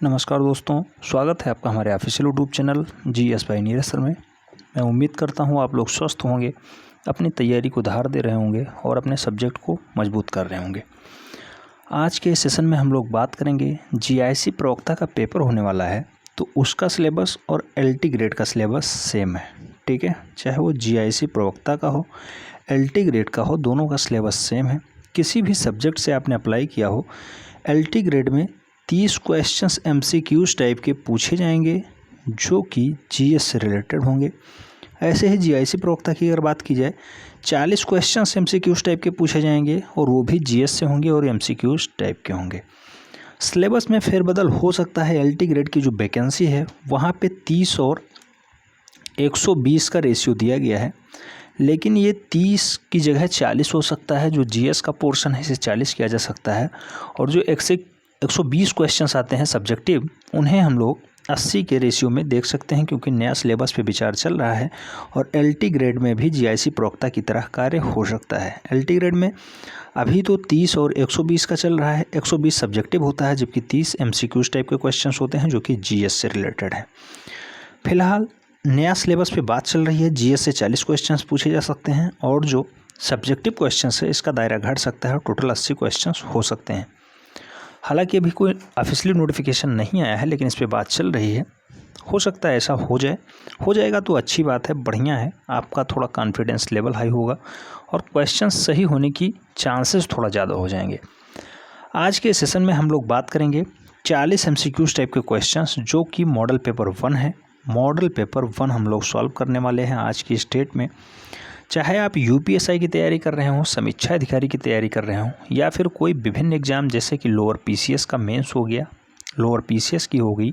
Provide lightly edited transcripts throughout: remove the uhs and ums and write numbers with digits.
नमस्कार दोस्तों, स्वागत है आपका हमारे official YouTube channel GS by Neeraj sir में। मैं उम्मीद करता हूं आप लोग स्वस्थ होंगे, अपनी तैयारी को धार दे रहे होंगे और अपने सब्जेक्ट को मजबूत कर रहे होंगे। आज के सेशन में हम लोग बात करेंगे GIC प्रवक्ता का पेपर होने वाला है, तो उसका सिलेबस और LT ग्रेड का सिलेबस सेम है। ठीक है, चाहे वो GIC प्रवक्ता का हो, LT ग्रेड का हो, दोनों का सिलेबस सेम है। किसी भी सब्जेक्ट से आपने अप्लाई किया हो, LT ग्रेड में 30 क्वेश्चंस MCQs टाइप के पूछे जाएंगे जो कि GS से रिलेटेड होंगे। ऐसे ही GIC प्रवक्ता की अगर बात की जाए, 40 क्वेश्चंस MCQs टाइप के पूछे जाएंगे और वो भी GS से होंगे और MCQs टाइप के होंगे। सिलेबस में फेरबदल हो सकता है। LT ग्रेड की जो वैकेंसी है वहाँ पे 30 और 120 का रेशियो दिया गया है, लेकिन ये 30 की जगह 40 हो सकता है। जो GS का पोर्शन है इसे 40 किया जा सकता है और जो 120 क्वेश्चंस आते हैं सब्जेक्टिव, उन्हें हम लोग 80 के रेशियो में देख सकते हैं, क्योंकि नया सिलेबस पे विचार चल रहा है और LT ग्रेड में भी GIC प्रवक्ता की तरह कार्य हो सकता है। LT ग्रेड में अभी तो 30 और 120 का चल रहा है। 120 सब्जेक्टिव होता है जबकि 30 MCQs टाइप के क्वेश्चंस होते हैं जो कि GS से रिलेटेड है। फिलहाल नया सिलेबस पे बात चल रही है, GS से 40 क्वेश्चंस पूछे जा सकते हैं और जो सब्जेक्टिव क्वेश्चंस है इसका दायरा घट सकता है और टोटल 80 क्वेश्चंस हो सकते हैं। हालांकि अभी कोई ऑफिशियली नोटिफिकेशन नहीं आया है, लेकिन इस पे बात चल रही है। हो सकता है ऐसा हो जाए, हो जाएगा तो अच्छी बात है, बढ़िया है। आपका थोड़ा कॉन्फिडेंस लेवल हाई होगा और क्वेश्चन सही होने की चांसेस थोड़ा ज़्यादा हो जाएंगे। आज के सेशन में हम लोग बात करेंगे 40 MCQs टाइप के क्वेश्चंस जो कि मॉडल पेपर 1 है। मॉडल पेपर 1 हम लोग सॉल्व करने वाले हैं आज की इस डेट में। चाहे आप UPSI की तैयारी कर रहे हों, समीक्षा अधिकारी की तैयारी कर रहे हों, या फिर कोई विभिन्न एग्जाम जैसे कि लोअर PCS का मेंस हो गया, लोअर PCS की हो गई,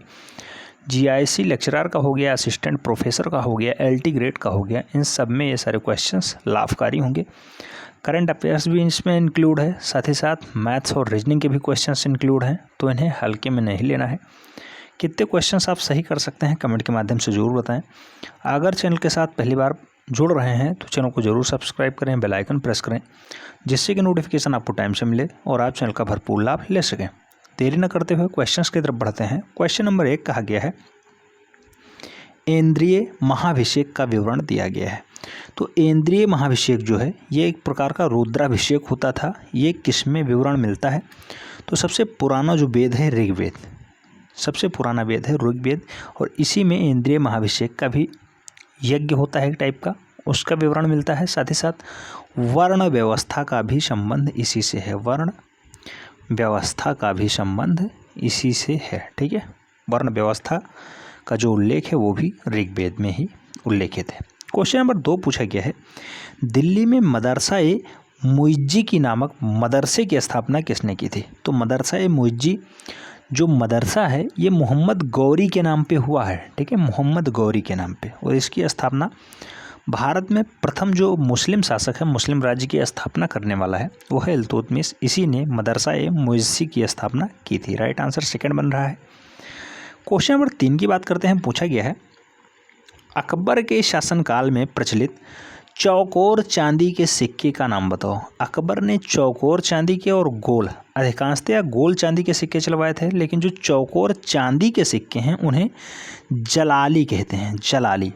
GIC लेक्चरर का हो गया, असिस्टेंट प्रोफेसर का हो गया, LT ग्रेड का हो गया, इन सब में ये सारे क्वेश्चंस लाभकारी होंगे। करंट अफेयर्स भी इसमें इंक्लूड है, साथ ही साथ मैथ्स और रीजनिंग के भी क्वेश्चंस इंक्लूड हैं, तो इन्हें हल्के में नहीं लेना है। कितने क्वेश्चंस आप सही कर सकते हैं कमेंट के माध्यम से ज़रूर बताएं। अगर चैनल के साथ पहली बार जुड़ रहे हैं तो चैनल को ज़रूर सब्सक्राइब करें, बेल आइकन प्रेस करें, जिससे कि नोटिफिकेशन आपको टाइम से मिले और आप चैनल का भरपूर लाभ ले सकें। देरी न करते हुए क्वेश्चंस की तरफ बढ़ते हैं। क्वेश्चन नंबर 1 कहा गया है, इंद्रिय महाभिषेक का विवरण दिया गया है। तो इंद्रिय महाभिषेक जो है ये एक प्रकार का रुद्राभिषेक होता था। ये किस में विवरण मिलता है? तो सबसे पुराना जो वेद है ऋग्वेद, सबसे पुराना वेद है ऋग्वेद, और इसी में इंद्रिय महाभिषेक का भी यज्ञ होता है एक टाइप का, उसका विवरण मिलता है। साथ ही साथ वर्ण व्यवस्था का भी संबंध इसी से है, वर्ण व्यवस्था का भी संबंध इसी से है। ठीक है, वर्ण व्यवस्था का जो उल्लेख है वो भी ऋग्वेद में ही उल्लेखित है। क्वेश्चन नंबर 2 पूछा गया है, दिल्ली में मदरसा-ए मुइज्जी की नामक मदरसे की स्थापना किसने की थी? तो मदरसा-ए मुइज्जी जो मदरसा है ये मोहम्मद गौरी के नाम पे हुआ है। ठीक है, मोहम्मद गौरी के नाम पे, और इसकी स्थापना भारत में प्रथम जो मुस्लिम शासक है, मुस्लिम राज्य की स्थापना करने वाला है, वो है इल्तुतमिश। इसी ने मदरसा-ए-मुइज्जी की स्थापना की थी। राइट आंसर सेकंड बन रहा है। क्वेश्चन नंबर 3 की बात करते हैं। पूछा गया है, अकबर के शासनकाल में प्रचलित चौकोर चांदी के सिक्के का नाम बताओ। अकबर ने चौकोर चांदी के और गोल, अधिकांशतः गोल चांदी के सिक्के चलवाए थे, लेकिन जो चौकोर चांदी के सिक्के हैं उन्हें जलाली कहते हैं, जलाली।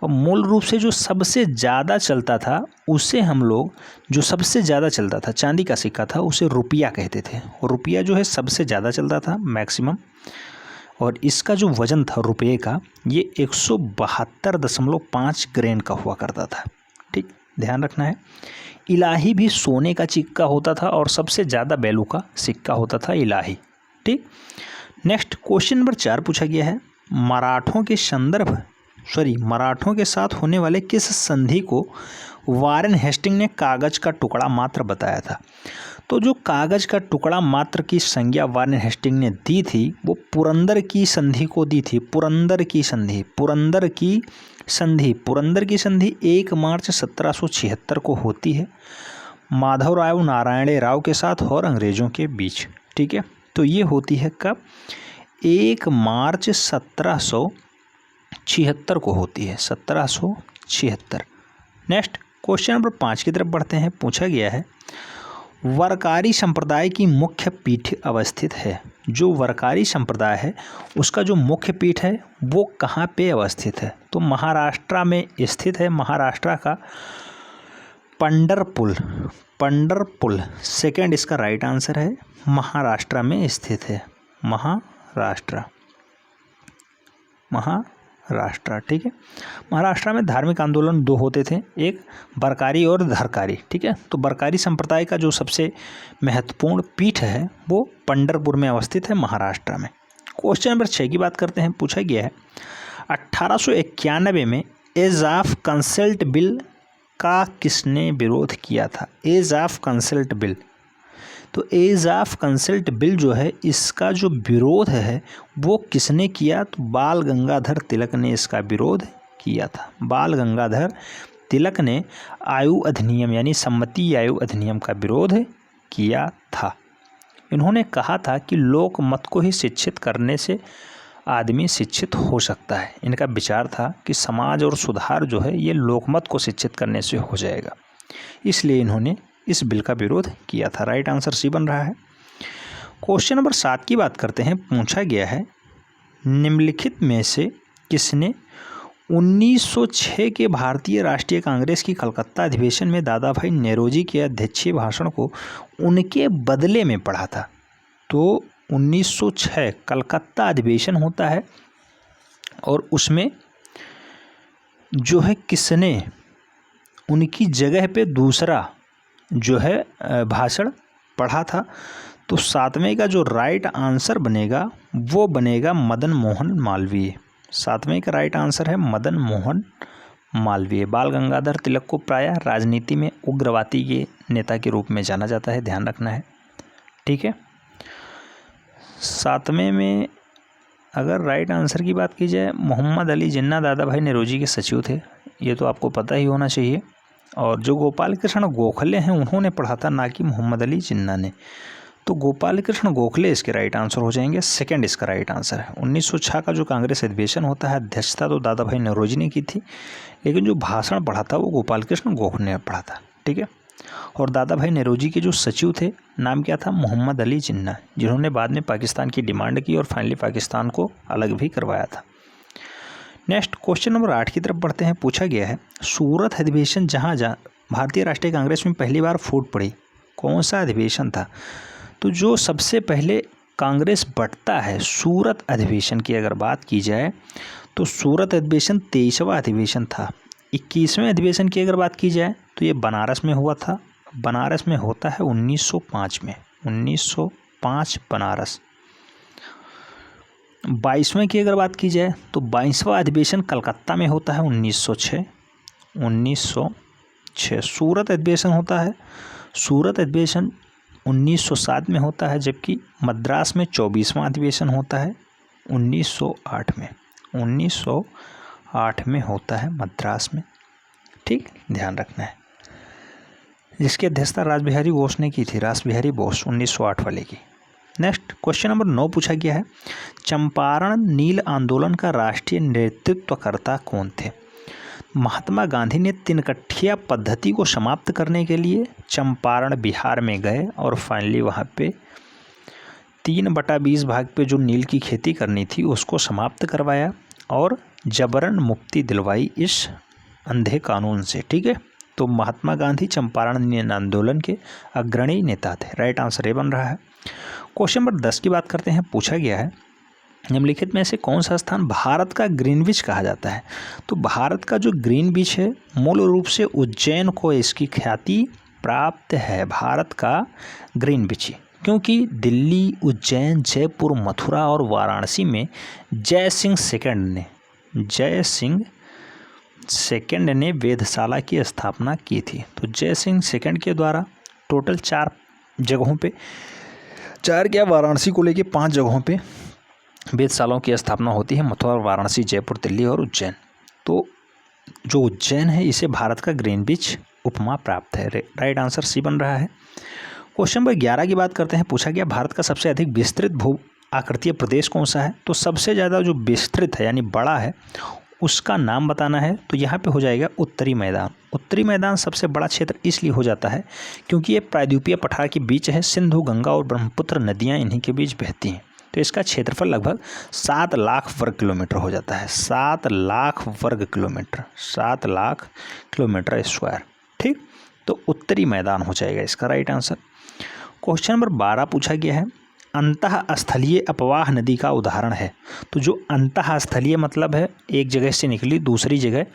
और मूल रूप से जो सबसे ज़्यादा चलता था उसे हम लोग, जो सबसे ज़्यादा चलता था चांदी का सिक्का था, उसे रुपया कहते थे। और रुपया जो है सबसे ज़्यादा चलता था मैक्सिमम, और इसका जो वज़न था रुपये का ये 172.5 ग्रेन का हुआ करता था। ठीक, ध्यान रखना है। इलाही भी सोने का सिक्का होता था और सबसे ज़्यादा वैल्यू का सिक्का होता था इलाही। ठीक, नेक्स्ट क्वेश्चन नंबर 4 पूछा गया है, मराठों के साथ होने वाले किस संधि को वारेन हेस्टिंग ने कागज का टुकड़ा मात्र बताया था? तो जो कागज का टुकड़ा मात्र की संज्ञा वारेन हेस्टिंग ने दी थी वो पुरंदर की संधि को दी थी। पुरंदर की संधि 1 मार्च 1776 को होती है, माधवराव नारायण राव के साथ और अंग्रेजों के बीच। ठीक है, तो ये होती है कब? 1 मार्च 1776 को होती है, 1776। नेक्स्ट क्वेश्चन नंबर 5 की तरफ बढ़ते हैं। पूछा गया है, वरकारी संप्रदाय की मुख्य पीठ अवस्थित है। जो वरकारी संप्रदाय है उसका जो मुख्य पीठ है वो कहाँ पे अवस्थित है? तो महाराष्ट्र में स्थित है। महाराष्ट्र का पंढरपुर सेकंड इसका राइट आंसर है। महाराष्ट्र में स्थित है। महाराष्ट्र, ठीक है। महाराष्ट्र में धार्मिक आंदोलन दो होते थे, एक बरकारी और धरकारी, ठीक है। तो बरकारी संप्रदाय का जो सबसे महत्वपूर्ण पीठ है वो पंढरपुर में अवस्थित है, महाराष्ट्र में। क्वेश्चन नंबर 6 की बात करते हैं। पूछा गया है 1891 में एज ऑफ कंसल्ट बिल का किसने विरोध किया था? एज ऑफ कंसल्ट बिल, तो एज ऑफ कंसल्ट बिल जो है इसका जो विरोध है वो किसने किया? तो बाल गंगाधर तिलक ने इसका विरोध किया था। बाल गंगाधर तिलक ने आयु अधिनियम यानी सम्मति आयु अधिनियम का विरोध किया था। इन्होंने कहा था कि लोक मत को ही शिक्षित करने से आदमी शिक्षित हो सकता है। इनका विचार था कि समाज और सुधार जो है ये लोकमत को शिक्षित करने से हो जाएगा, इसलिए इन्होंने इस बिल का विरोध किया था। राइट आंसर सी बन रहा है। क्वेश्चन नंबर 7 की बात करते हैं। पूछा गया है निम्नलिखित में से किसने 1906 के भारतीय राष्ट्रीय कांग्रेस की कलकत्ता अधिवेशन में दादा भाई नेरोजी के अध्यक्षीय भाषण को उनके बदले में पढ़ा था? तो 1906 कलकत्ता अधिवेशन होता है और उसमें जो है किसने उनकी जगह पे दूसरा जो है भाषण पढ़ा था? तो 7वें का जो राइट आंसर बनेगा वो बनेगा मदन मोहन मालवीय। 7वें का राइट आंसर है मदन मोहन मालवीय। बाल गंगाधर तिलक को प्रायः राजनीति में उग्रवादी के नेता के रूप में जाना जाता है, ध्यान रखना है, ठीक है। 7वें में अगर राइट आंसर की बात की जाए, मोहम्मद अली जिन्ना दादा भाई नेरोजी के सचिव थे, ये तो आपको पता ही होना चाहिए। और जो गोपाल कृष्ण गोखले हैं उन्होंने पढ़ा था, ना कि मोहम्मद अली जिन्ना ने। तो गोपाल कृष्ण गोखले इसके राइट आंसर हो जाएंगे। सेकंड इसका राइट आंसर है। 1906 का जो कांग्रेस अधिवेशन होता है अध्यक्षता तो दादा भाई नेरोजी ने की थी, लेकिन जो भाषण पढ़ा था वो गोपाल कृष्ण गोखले ने पढ़ा था, ठीक है। और दादा भाई नेरोजी के जो सचिव थे नाम क्या था? मोहम्मद अली जिन्ना, जिन्होंने बाद में पाकिस्तान की डिमांड की और फाइनली पाकिस्तान को अलग भी करवाया था। नेक्स्ट क्वेश्चन नंबर 8 की तरफ बढ़ते हैं। पूछा गया है सूरत अधिवेशन जहाँ भारतीय राष्ट्रीय कांग्रेस में पहली बार फूट पड़ी, कौन सा अधिवेशन था? तो जो सबसे पहले कांग्रेस बढ़ता है सूरत अधिवेशन की अगर बात की जाए तो सूरत अधिवेशन 23वां अधिवेशन था। 21वें अधिवेशन की अगर बात की जाए तो ये बनारस में हुआ था। बनारस में होता है 1905 में, 1905 बनारस। 22वें की अगर बात की जाए तो 22वां अधिवेशन कलकत्ता में होता है 1906। 1906 सूरत अधिवेशन होता है। सूरत अधिवेशन 1907 में होता है, जबकि मद्रास में 24वां अधिवेशन होता है 1908 में। 1908 में होता है मद्रास में, ठीक, ध्यान रखना है। जिसकी अध्यक्षता रासबिहारी बोस ने की थी, रासबिहारी बोस, 1908 वाले की। नेक्स्ट क्वेश्चन नंबर 9 पूछा गया है चंपारण नील आंदोलन का राष्ट्रीय नेतृत्वकर्ता कौन थे? महात्मा गांधी ने तिनकठिया पद्धति को समाप्त करने के लिए चंपारण बिहार में गए और फाइनली वहाँ पे 3/20 भाग पे जो नील की खेती करनी थी उसको समाप्त करवाया और जबरन मुक्ति दिलवाई इस अंधे कानून से, ठीक है। तो महात्मा गांधी चंपारण नील आंदोलन के अग्रणी नेता थे। राइट आंसर ए बन रहा है। क्वेश्चन नंबर 10 की बात करते हैं। पूछा गया है निम्नलिखित में से कौन सा स्थान भारत का ग्रीनविच कहा जाता है? तो भारत का जो ग्रीनविच है मूल रूप से उज्जैन को इसकी ख्याति प्राप्त है, भारत का ग्रीनविच, क्योंकि दिल्ली, उज्जैन, जयपुर, मथुरा और वाराणसी में जय सिंह सेकंड ने वेधशाला की स्थापना की थी। तो जय सिंह सेकंड के द्वारा टोटल 4 जगहों पे, 4 क्या वाराणसी को लेके 5 जगहों पे वेधशालाओं की स्थापना होती है, मथुरा, वाराणसी, जयपुर, दिल्ली और उज्जैन। तो जो उज्जैन है इसे भारत का ग्रीनविच उपमा प्राप्त है। राइट आंसर सी बन रहा है। क्वेश्चन नंबर 11 की बात करते हैं। पूछा गया भारत का सबसे अधिक विस्तृत भू आकृतीय प्रदेश कौन सा है? तो सबसे ज़्यादा जो विस्तृत है यानी बड़ा है उसका नाम बताना है। तो यहाँ पे हो जाएगा उत्तरी मैदान। उत्तरी मैदान सबसे बड़ा क्षेत्र इसलिए हो जाता है क्योंकि ये प्रायद्वीपीय पठार के बीच है। सिंधु, गंगा और ब्रह्मपुत्र नदियाँ इन्हीं के बीच बहती हैं। तो इसका क्षेत्रफल लगभग 7 लाख वर्ग किलोमीटर हो जाता है। 7 लाख वर्ग किलोमीटर, 7 लाख किलोमीटर स्क्वायर। ठीक, तो उत्तरी मैदान हो जाएगा इसका राइट आंसर। क्वेश्चन नंबर 12 पूछा गया है, अंतःस्थलीय अपवाह नदी का उदाहरण है। तो जो अंतःस्थलीय मतलब है एक जगह से निकली दूसरी जगह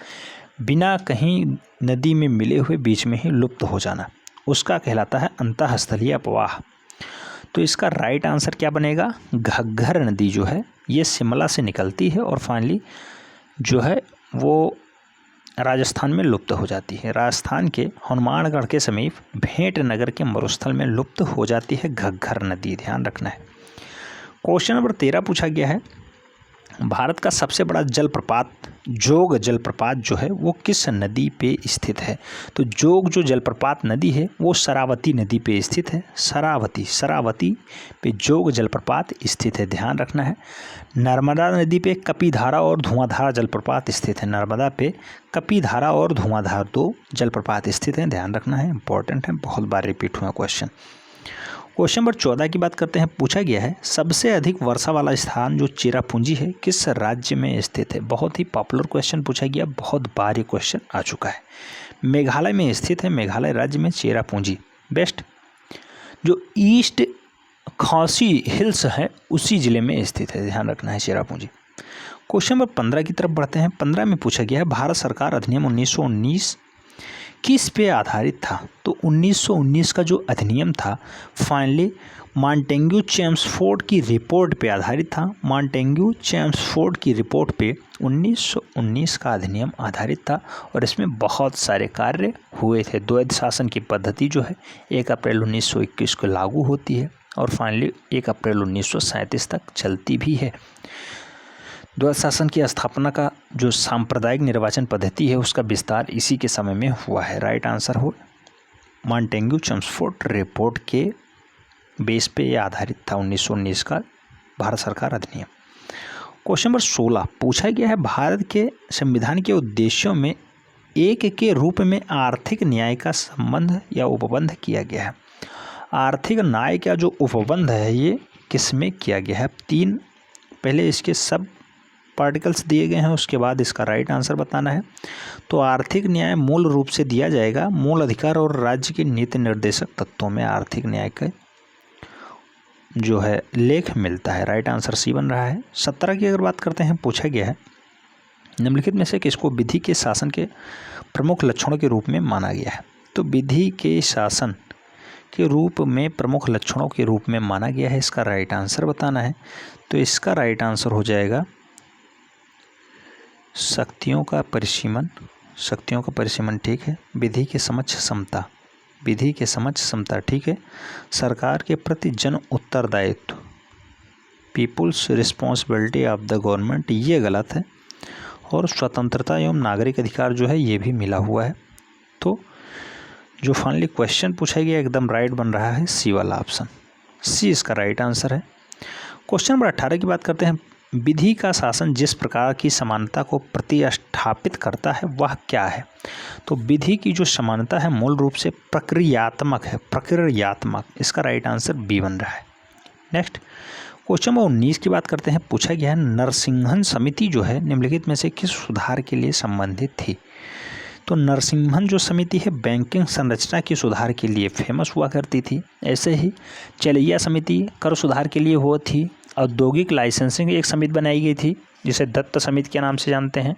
बिना कहीं नदी में मिले हुए बीच में ही लुप्त हो जाना, उसका कहलाता है अंतःस्थलीय अपवाह। तो इसका राइट आंसर क्या बनेगा? घग्घर नदी जो है ये शिमला से निकलती है और फाइनली जो है वो राजस्थान में लुप्त हो जाती है। राजस्थान के हनुमानगढ़ के समीप भेंट नगर के मरुस्थल में लुप्त हो जाती है घग्घर नदी, ध्यान रखना है। क्वेश्चन नंबर 13 पूछा गया है, भारत का सबसे बड़ा जलप्रपात जोग जलप्रपात जो है वो किस नदी पे स्थित है? तो जोग जो जलप्रपात नदी है वो शरावती नदी पे स्थित है। शरावती पे जोग जलप्रपात स्थित है, ध्यान रखना है। नर्मदा नदी पे कपिधारा और धुआंधार जलप्रपात स्थित है। नर्मदा पे कपिधारा और धुआंधार 2 जलप्रपात स्थित हैं, ध्यान रखना है, इंपॉर्टेंट है, बहुत बार रिपीट हुआ क्वेश्चन। क्वेश्चन नंबर 14 की बात करते हैं। पूछा गया है, सबसे अधिक वर्षा वाला स्थान जो चेरापूंजी है किस राज्य में स्थित है? बहुत ही पॉपुलर क्वेश्चन पूछा गया, बहुत बार ये क्वेश्चन आ चुका है। मेघालय में स्थित है, मेघालय राज्य में चेरापूंजी बेस्ट। जो ईस्ट खासी हिल्स है उसी ज़िले में स्थित है, ध्यान रखना है चेरापूंजी। क्वेश्चन नंबर 15 की तरफ बढ़ते हैं। 15 में पूछा गया है, भारत सरकार अधिनियम 1919 किस पे आधारित था? तो 1919 का जो अधिनियम था फाइनली मॉन्टेग्यू चेम्सफोर्ड की रिपोर्ट पे आधारित था। मॉन्टेग्यू चेम्सफोर्ड की रिपोर्ट पे 1919 का अधिनियम आधारित था और इसमें बहुत सारे कार्य हुए थे। द्वैध शासन की पद्धति जो है 1 अप्रैल 1921 को लागू होती है और फाइनली 1 अप्रैल 1937 तक चलती भी है। द्वैध शासन की स्थापना का जो सांप्रदायिक निर्वाचन पद्धति है उसका विस्तार इसी के समय में हुआ है। राइट आंसर हो मॉन्टेग्यू चेम्सफोर्ड रिपोर्ट के बेस पे यह आधारित था 1919 का भारत सरकार अधिनियम। क्वेश्चन नंबर 16 पूछा गया है, भारत के संविधान के उद्देश्यों में एक के रूप में आर्थिक न्याय का संबंध या उपबंध किया गया है। आर्थिक न्याय का जो उपबंध है ये किस में किया गया है? 3 पहले इसके सब पार्टिकल्स दिए गए हैं, उसके बाद इसका राइट आंसर बताना है। तो आर्थिक न्याय मूल रूप से दिया जाएगा मूल अधिकार और राज्य के नीति निर्देशक तत्वों में आर्थिक न्याय का जो है लेख मिलता है। राइट आंसर सी बन रहा है। 17 की अगर बात करते हैं, पूछा गया है निम्नलिखित में से किसको विधि के शासन के प्रमुख लक्षणों के रूप में माना गया है? तो विधि के शासन के रूप में प्रमुख लक्षणों के रूप में माना गया है, इसका राइट आंसर बताना है। तो इसका राइट आंसर हो जाएगा शक्तियों का परिसीमन। शक्तियों का परिसीमन ठीक है। विधि के समक्ष समता, विधि के समक्ष समता ठीक है। सरकार के प्रति जन उत्तरदायित्व, people's responsibility of the government, ये गलत है। और स्वतंत्रता एवं नागरिक अधिकार जो है ये भी मिला हुआ है। तो जो फाइनली क्वेश्चन पूछा गया एकदम राइट बन रहा है, सी वाला ऑप्शन, सी इसका राइट आंसर है। क्वेश्चन नंबर 18 की बात करते हैं। विधि का शासन जिस प्रकार की समानता को प्रतिस्थापित करता है वह क्या है? तो विधि की जो समानता है मूल रूप से प्रक्रियात्मक है, प्रक्रियात्मक, इसका राइट आंसर बी बन रहा है। नेक्स्ट क्वेश्चन नंबर 19 की बात करते हैं। पूछा गया है, नरसिंहन समिति जो है निम्नलिखित में से किस सुधार के लिए संबंधित थी? तो नरसिंहन जो समिति है बैंकिंग संरचना के सुधार के लिए फेमस हुआ करती थी। ऐसे ही चलैया समिति कर सुधार के लिए हुआ थी। औद्योगिक लाइसेंसिंग एक समिति बनाई गई थी जिसे दत्त समिति के नाम से जानते हैं।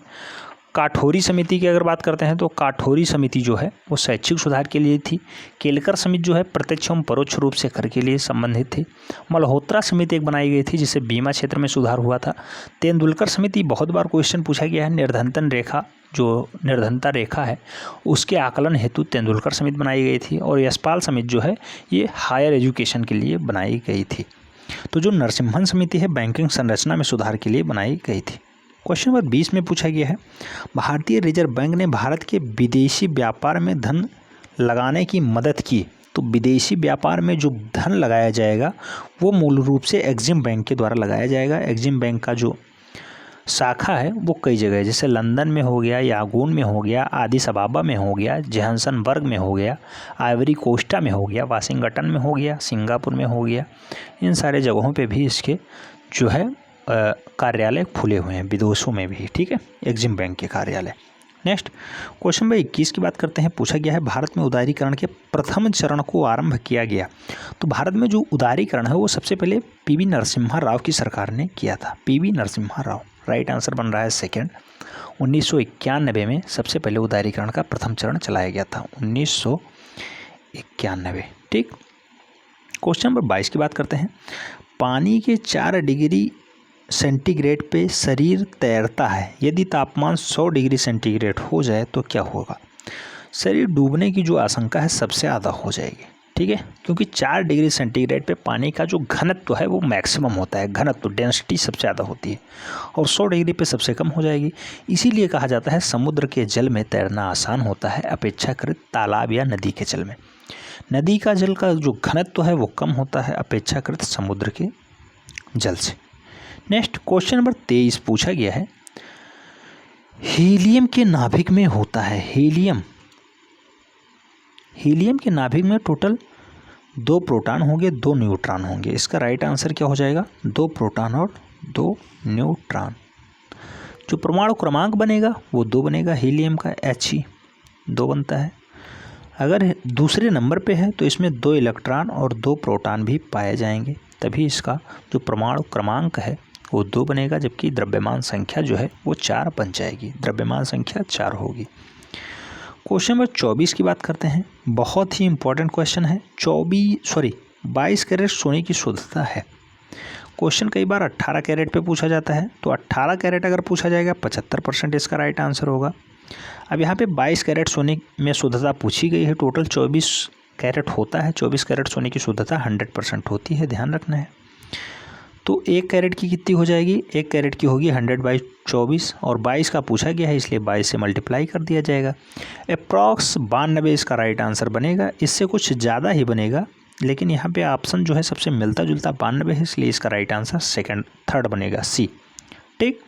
काठोरी समिति की अगर बात करते हैं तो काठोरी समिति जो है वो शैक्षिक सुधार के लिए थी। केलकर समिति जो है प्रत्यक्ष एवं परोक्ष रूप से कर के लिए संबंधित थी। मल्होत्रा समिति एक बनाई गई थी जिससे बीमा क्षेत्र में सुधार हुआ था। तेंदुलकर समिति बहुत बार क्वेश्चन पूछा गया है। निर्धनतन रेखा, जो निर्धनता रेखा है उसके आकलन हेतु तेंदुलकर समिति बनाई गई थी। और यशपाल समिति जो है ये हायर एजुकेशन के लिए बनाई गई थी। तो जो नरसिम्हन समिति है बैंकिंग संरचना में सुधार के लिए बनाई गई थी। क्वेश्चन नंबर 20 में पूछा गया है, भारतीय रिजर्व बैंक ने भारत के विदेशी व्यापार में धन लगाने की मदद की। तो विदेशी व्यापार में जो धन लगाया जाएगा वो मूल रूप से एग्जिम बैंक के द्वारा लगाया जाएगा। एग्जिम बैंक का जो शाखा है वो कई जगह है, जैसे लंदन में हो गया, यागून में हो गया, आदिस अबाबा में हो गया, जोहान्सबर्ग में हो गया, आइवरी कोस्टा में हो गया, वाशिंगटन में हो गया, सिंगापुर में हो गया। इन सारे जगहों पे भी इसके जो है कार्यालय खुले हुए हैं, विदेशों में भी। ठीक है, एग्जिम बैंक के कार्यालय। नेक्स्ट क्वेश्चन नंबर 21 की बात करते हैं। पूछा गया है भारत में उदारीकरण के प्रथम चरण को आरंभ किया गया। तो भारत में जो उदारीकरण है वो सबसे पहले पीवी नरसिम्हा राव की सरकार ने किया था। PV Narasimha Rao, right answer बन रहा है सेकंड। 1991 में सबसे पहले उदारीकरण का प्रथम चरण चलाया गया था, 1991। ठीक, क्वेश्चन नंबर 22 की बात करते हैं। पानी के 4 डिग्री सेंटीग्रेड पे शरीर तैरता है, यदि तापमान 100 डिग्री सेंटीग्रेड हो जाए तो क्या होगा? शरीर डूबने की जो आशंका है सबसे ज़्यादा हो जाएगी। ठीक है, क्योंकि 4 डिग्री सेंटीग्रेड पे पानी का जो घनत्व है वो मैक्सिमम होता है, घनत्व डेंसिटी सबसे ज़्यादा होती है, और 100 डिग्री पे सबसे कम हो जाएगी। इसीलिए कहा जाता है समुद्र के जल में तैरना आसान होता है अपेक्षाकृत तालाब या नदी के जल में। नदी का जल का जो घनत्व है वो कम होता है अपेक्षाकृत समुद्र के जल से। नेक्स्ट क्वेश्चन नंबर 23 पूछा गया है। हीलियम के नाभिक में होता है, हीलियम के नाभिक में टोटल 2 प्रोटॉन होंगे, 2 न्यूट्रॉन होंगे। इसका राइट आंसर क्या हो जाएगा? 2 प्रोटॉन और 2 न्यूट्रॉन। जो परमाणु क्रमांक बनेगा वो 2 बनेगा, हीलियम का He 2 बनता है। अगर दूसरे नंबर पे है तो इसमें 2 इलेक्ट्रॉन और 2 प्रोटॉन भी पाए जाएंगे, तभी इसका जो परमाणु क्रमांक है वो 2 बनेगा, जबकि द्रव्यमान संख्या जो है वो 4 बन जाएगी, द्रव्यमान संख्या 4 होगी। क्वेश्चन नंबर 24 की बात करते हैं। बहुत ही इंपॉर्टेंट क्वेश्चन है। 22 कैरेट सोने की शुद्धता है। क्वेश्चन कई बार 18 कैरेट पे पूछा जाता है, तो 18 कैरेट अगर पूछा जाएगा 75% इसका राइट आंसर होगा। अब यहाँ पे 22 कैरेट सोने में शुद्धता पूछी गई है, टोटल 24 कैरेट होता है। 24 कैरेट सोने की शुद्धता 100% होती है, ध्यान रखना है। तो 1 कैरेट की कितनी हो जाएगी? 1 कैरेट की होगी 100/24, और 22 का पूछा गया है इसलिए 22 से मल्टीप्लाई कर दिया जाएगा। अप्रॉक्स 92 इसका राइट आंसर बनेगा। इससे कुछ ज़्यादा ही बनेगा, लेकिन यहाँ पे ऑप्शन जो है सबसे मिलता जुलता 92 है, इसलिए इसका राइट आंसर थर्ड बनेगा, सी। ठीक,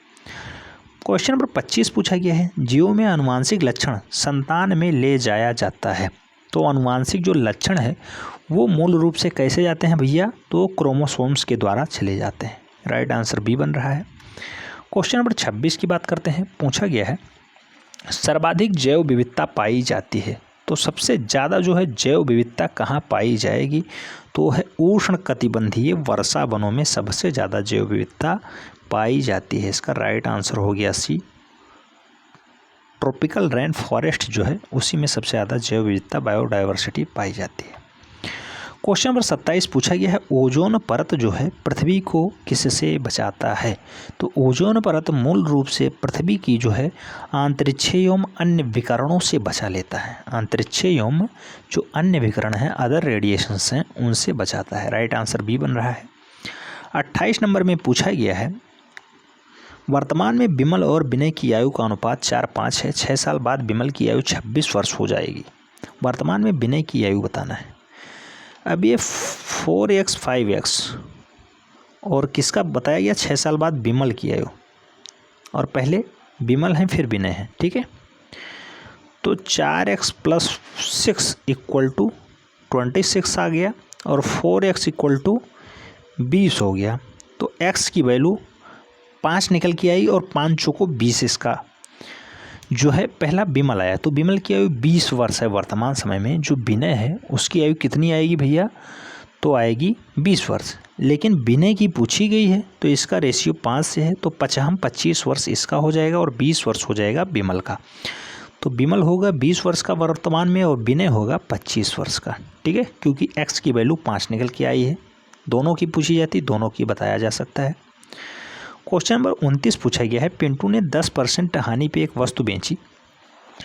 क्वेश्चन नंबर 25 पूछा गया है। जीवों में आनुवांशिक लक्षण संतान में ले जाया जाता है। तो आनुवांशिक जो लक्षण है वो मूल रूप से कैसे जाते हैं भैया? तो क्रोमोसोम्स के द्वारा चले जाते हैं। राइट आंसर बी बन रहा है। क्वेश्चन नंबर 26 की बात करते हैं। पूछा गया है सर्वाधिक जैव विविधता पाई जाती है। तो सबसे ज़्यादा जो है जैव विविधता कहाँ पाई जाएगी? तो है उष्ण कटिबंधीय वर्षा वनों में सबसे ज़्यादा जैव विविधता पाई जाती है। इसका राइट आंसर हो गया सी। ट्रॉपिकल रेन फॉरेस्ट जो है उसी में सबसे ज़्यादा जैव विविधता, बायोडाइवर्सिटी पाई जाती है। क्वेश्चन नंबर 27 पूछा गया है। ओजोन परत जो है पृथ्वी को किससे बचाता है? तो ओजोन परत मूल रूप से पृथ्वी की जो है अंतरिक्षीय एवं अन्य विकिरणों से बचा लेता है। अंतरिक्षीय एवं जो अन्य विकिरण हैं, अदर रेडिएशंस हैं, उनसे बचाता है। राइट आंसर बी बन रहा है। 28 नंबर में पूछा गया है वर्तमान में बिमल और विनय की आयु का अनुपात 4:5 है। 6 साल बाद बिमल की आयु 26 वर्ष हो जाएगी। वर्तमान में विनय की आयु बताना है। अब ये 4x 5x और किसका बताया गया? 6 साल बाद बिमल की आयु, और पहले बिमल है फिर विनय है। ठीक है, तो 4x + 6 = 26 आ गया, और 4x = 20 हो गया। तो x की वैल्यू 5 निकल के आई, और 5 चौको 20 इसका जो है पहला बिमल आया। तो बिमल की आयु 20 वर्ष है वर्तमान समय में। जो विनय है उसकी आयु कितनी आएगी भैया? तो आएगी 20 वर्ष। लेकिन विनय की पूछी गई है तो इसका रेशियो 5 से है, तो 25 वर्ष इसका हो जाएगा और 20 वर्ष हो जाएगा बिमल का। तो बिमल होगा 20 वर्ष का वर्तमान में, और विनय होगा 25 वर्ष का। ठीक है, क्योंकि x की वैल्यू 5 निकल के आई है। दोनों की पूछी जाती, दोनों की बताया जा सकता है। क्वेश्चन नंबर 29 पूछा गया है। पिंटू ने 10% हानि पे एक वस्तु बेची।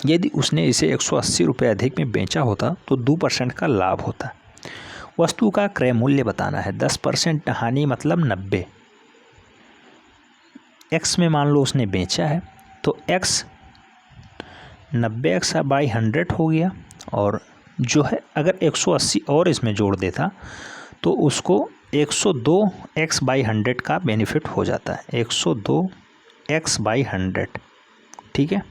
यदि उसने इसे 180 रुपये अधिक में बेचा होता तो 2% का लाभ होता। वस्तु का क्रय मूल्य बताना है। 10% हानि मतलब 90। x में मान लो उसने बेचा है, तो x 90x/100 हो गया, और जो है अगर 180 और इसमें जोड़ देता तो उसको 102x/100 का बेनिफिट हो जाता है। 102 x/100, ठीक है।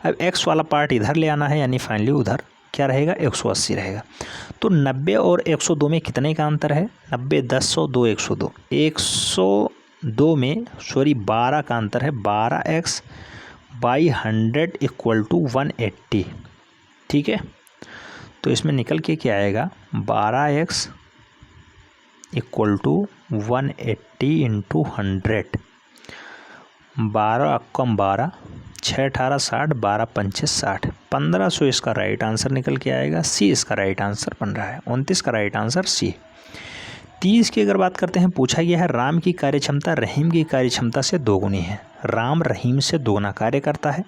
अब x वाला पार्ट इधर ले आना है, यानी फाइनली उधर क्या रहेगा, 180 रहेगा। तो 90 और 102 में कितने का अंतर है, 90 10 100 2 102, 102 में 12 का अंतर है, 12x/100 = 180, ठीक है। तो इसमें निकल के क्या आएगा, 12x = 180 × 100, 12 कम 12, 6 18 60, 12 पंचे 60, 1500 इसका राइट आंसर निकल के आएगा। सी इसका राइट आंसर बन रहा है, 29 का राइट आंसर सी। 30 की अगर बात करते हैं, पूछा गया है राम की कार्यक्षमता रहीम की कार्यक्षमता से दोगुनी है। राम रहीम से दोगुना कार्य करता है।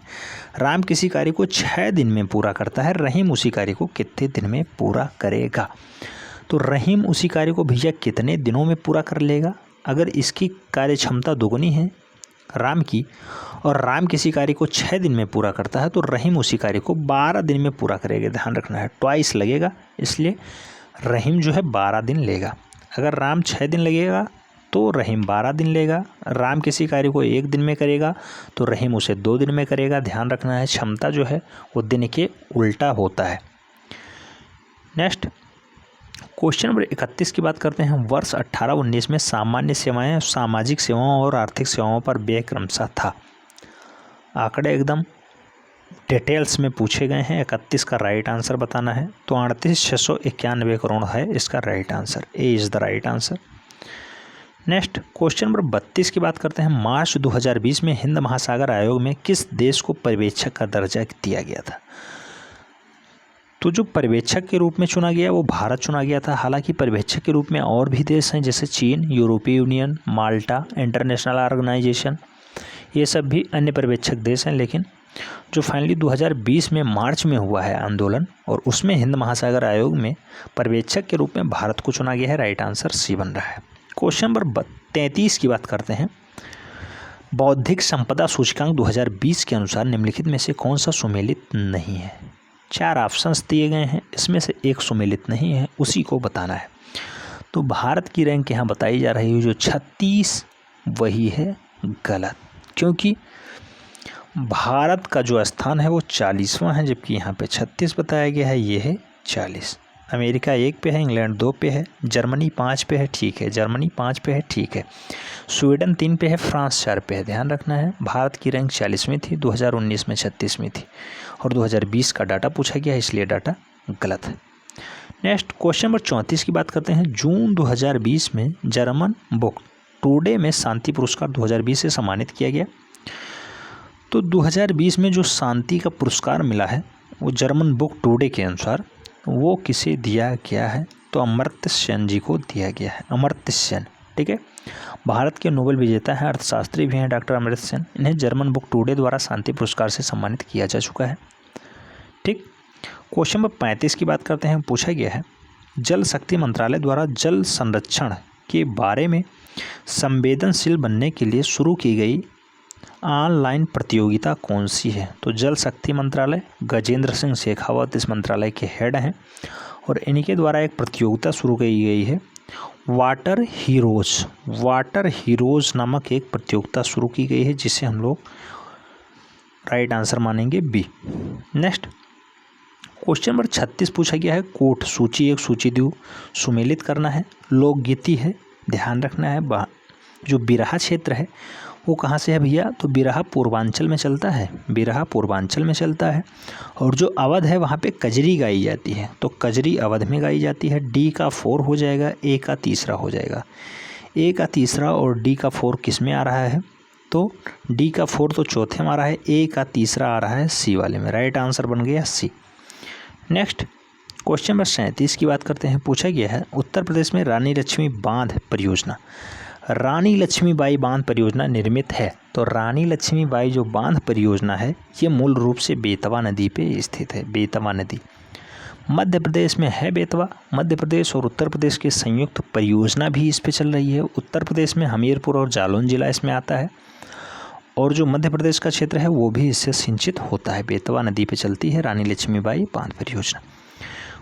राम किसी कार्य को 6 दिन में पूरा करता है, रहीम उसी कार्य को कितने दिन में पूरा करेगा। तो रहीम उसी कार्य को भैया कितने दिनों में पूरा कर लेगा। अगर इसकी कार्यक्षमता दोगुनी है राम की, और राम किसी कार्य को 6 दिन में पूरा करता है, तो रहीम उसी कार्य को 12 दिन में पूरा करेगा। ध्यान रखना है, ट्वाइस लगेगा, इसलिए रहीम जो है 12 दिन लेगा। अगर राम 6 दिन लगेगा तो रहीम 12 दिन लेगा। राम किसी कार्य को 1 दिन में करेगा तो रहीम उसे 2 दिन में करेगा। ध्यान रखना है, क्षमता जो है वो दिन के उल्टा होता है। नेक्स्ट क्वेश्चन नंबर 31 की बात करते हैं। वर्ष 18-19 में सामान्य सेवाएं, सामाजिक सेवाओं और आर्थिक सेवाओं पर व्यय क्रमशः था। आंकड़े एकदम डिटेल्स में पूछे गए हैं। 31 का राइट आंसर बताना है। तो 38,691 करोड़ है इसका right answer. A is the right answer. Next question number 32 की बात करते हैं। मार्च 2020 में हिंद महासागर आयोग में किस देश को पर्यवेक्षक का दर्जा दिया गया था। तो जो पर्यवेक्षक के रूप में चुना गया वो भारत चुना गया था। हालांकि पर्यवेक्षक के रूप में और भी देश हैं, जैसे चीन, यूरोपीय यूनियन, माल्टा, इंटरनेशनल ऑर्गेनाइजेशन, ये सब भी अन्य पर्यवेक्षक देश हैं। लेकिन जो फाइनली 2020 में मार्च में हुआ है आंदोलन, और उसमें हिंद महासागर आयोग में पर्यवेक्षक के रूप में भारत को चुना गया है। राइट आंसर सी बन रहा है। क्वेश्चन नंबर 33 की बात करते हैं। बौद्धिक संपदा सूचकांक 2020 के अनुसार निम्नलिखित में से कौन सा सुमेलित नहीं है। 4 ऑप्शंस दिए गए हैं, इसमें से एक सुमेलित नहीं है, उसी को बताना है। तो भारत की रैंक यहाँ बताई जा रही है जो 36, वही है गलत, क्योंकि भारत का जो स्थान है वो 40वां है, जबकि यहाँ पे 36 बताया गया है, ये है 40। अमेरिका 1 पे है, इंग्लैंड 2 पे है, जर्मनी 5 पे है, ठीक है, जर्मनी 5 पे है, ठीक है, स्वीडन 3 पे है, फ्रांस 4 पे है। ध्यान रखना है, भारत की रैंक 40वीं थी, 2019 में 36वीं थी, और 2020 का डाटा पूछा गया, इसलिए डाटा गलत है। नेक्स्ट क्वेश्चन नंबर 34 की बात करते हैं। जून 2020 में जर्मन बुक टुडे में शांति पुरस्कार 2020 से सम्मानित किया गया। तो 2020 में जो शांति का पुरस्कार मिला है वो जर्मन बुक टुडे के अनुसार वो किसे दिया गया है। तो अमर्त्य सेन जी को दिया गया है, अमर्त्य सेन, ठीक है। भारत के नोबेल विजेता हैं, अर्थशास्त्री भी हैं डॉक्टर अमर्त्य सेन। इन्हें जर्मन बुक टुडे द्वारा शांति पुरस्कार से सम्मानित किया जा चुका है, ठीक। क्वेश्चन नंबर 35 की बात करते हैं। पूछा गया है जल शक्ति मंत्रालय द्वारा जल संरक्षण के बारे में संवेदनशील बनने के लिए शुरू की गई ऑनलाइन प्रतियोगिता कौन सी है। तो जल शक्ति मंत्रालय, गजेंद्र सिंह शेखावत इस मंत्रालय के हेड हैं, और इनके द्वारा एक प्रतियोगिता शुरू की गई है, वाटर हीरोज़ नामक एक प्रतियोगिता शुरू की गई है, जिसे हम लोग राइट आंसर मानेंगे बी। नेक्स्ट क्वेश्चन नंबर 36 पूछा गया है। कोट सूची एक सूची दो सुमेलित करना है, लोकगीति है। ध्यान रखना है, जो बिरहा क्षेत्र है वो कहाँ से है भैया। तो बिरहा पूर्वांचल में चलता है, बिरहा पूर्वांचल में चलता है, और जो अवध है वहाँ पे कजरी गाई जाती है, तो कजरी अवध में गाई जाती है। डी का 4 हो जाएगा, ए का तीसरा हो जाएगा। ए का तीसरा और डी का 4 किस में आ रहा है। तो डी का 4 तो चौथे में आ रहा है, ए का तीसरा आ रहा है सी वाले में। राइट आंसर बन गया सी। नेक्स्ट क्वेश्चन नंबर 37 की बात करते हैं। पूछा गया है उत्तर प्रदेश में रानी लक्ष्मी बांध परियोजना, रानी लक्ष्मीबाई बांध परियोजना निर्मित है। तो रानी लक्ष्मीबाई जो बांध परियोजना है ये मूल रूप से बेतवा नदी पे स्थित है। बेतवा नदी मध्य प्रदेश में है। बेतवा मध्य प्रदेश और उत्तर प्रदेश की संयुक्त परियोजना भी इस पे चल रही है। उत्तर प्रदेश में हमीरपुर और जालौन जिला इसमें आता है, और जो मध्य प्रदेश का क्षेत्र है वो भी इससे सिंचित होता है। बेतवा नदी पे चलती है रानी लक्ष्मीबाई बांध परियोजना।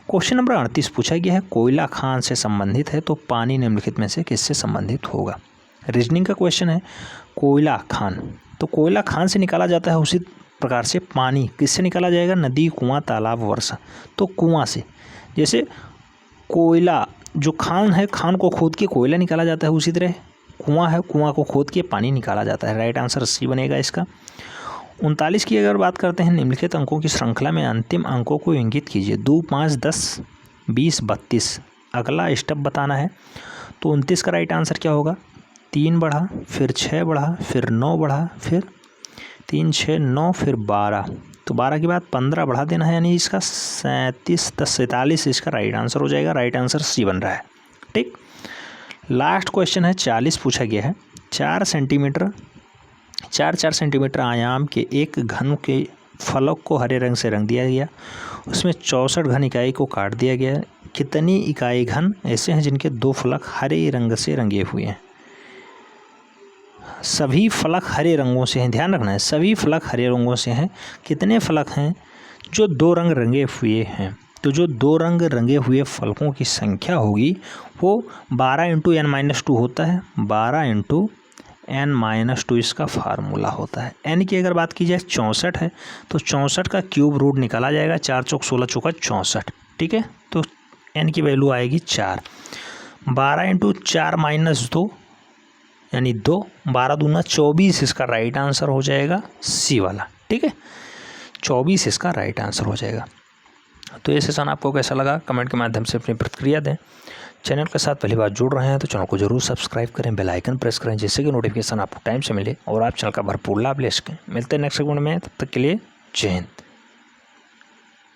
क्वेश्चन नंबर 38 पूछा गया है कोयला खान से संबंधित है, तो पानी निम्नलिखित में से किससे संबंधित होगा। रीजनिंग का क्वेश्चन है कोयला खान, तो कोयला खान से निकाला जाता है, उसी प्रकार से पानी किससे निकाला जाएगा, नदी, कुआं, तालाब, वर्षा। तो कुआं से, जैसे कोयला जो खान है, खान को खोद के कोयला निकाला जाता है, उसी तरह कुआं है, कुआं को खोद के पानी निकाला जाता है। राइट आंसर सी बनेगा इसका। 39 की अगर बात करते हैं, निम्नलिखित अंकों की श्रृंखला में अंतिम अंकों को इंगित कीजिए। 2, 5, 10, 20, 32 अगला स्टेप बताना है। तो 29 का राइट आंसर क्या होगा, 3 बढ़ा, फिर 6 बढ़ा, फिर 9 बढ़ा, फिर 3, 6, 9, फिर 12, तो 12 के बाद 15 बढ़ा देना है, यानी इसका 37, 10, 47 इसका राइट आंसर हो जाएगा। राइट आंसर सी बन रहा है। ठीक, लास्ट क्वेश्चन है 40 पूछा गया है। 4 सेंटीमीटर आयाम के एक घन के फलक को हरे रंग से रंग दिया गया, उसमें 64 घन इकाई को काट दिया गया। कितनी इकाई घन ऐसे हैं जिनके 2 फलक हरे रंग से रंगे हुए हैं। सभी फलक हरे रंगों से हैं, ध्यान रखना है, सभी फलक हरे रंगों से हैं। कितने फलक हैं जो 2 रंग रंगे हुए हैं, तो जो 2 रंग रंगे हुए फलकों की संख्या होगी वो 12 × n-2 होता है। 12 × n-2 इसका फार्मूला होता है। n की अगर बात की जाए 64 है, तो 64 का क्यूब रूट निकाला जाएगा, 4 चौक 16 चौका 64। ठीक है, तो n की वैल्यू आएगी 4। 12 × 4 - 2 यानी 2, 12 दूना 24 इसका राइट आंसर हो जाएगा सी वाला। ठीक है, 24 इसका राइट आंसर हो जाएगा। तो ये सेशन आपको कैसा लगा, कमेंट के माध्यम से अपनी प्रतिक्रिया दें। चैनल के साथ पहली बार जुड़ रहे हैं तो चैनल को जरूर सब्सक्राइब करें, बेल आइकन प्रेस करें, जिससे कि नोटिफिकेशन आपको टाइम से मिले और आप चैनल का भरपूर लाभ ले सकें। मिलते हैं नेक्स्ट सेगमेंट में, तब तक के लिए जय हिंद।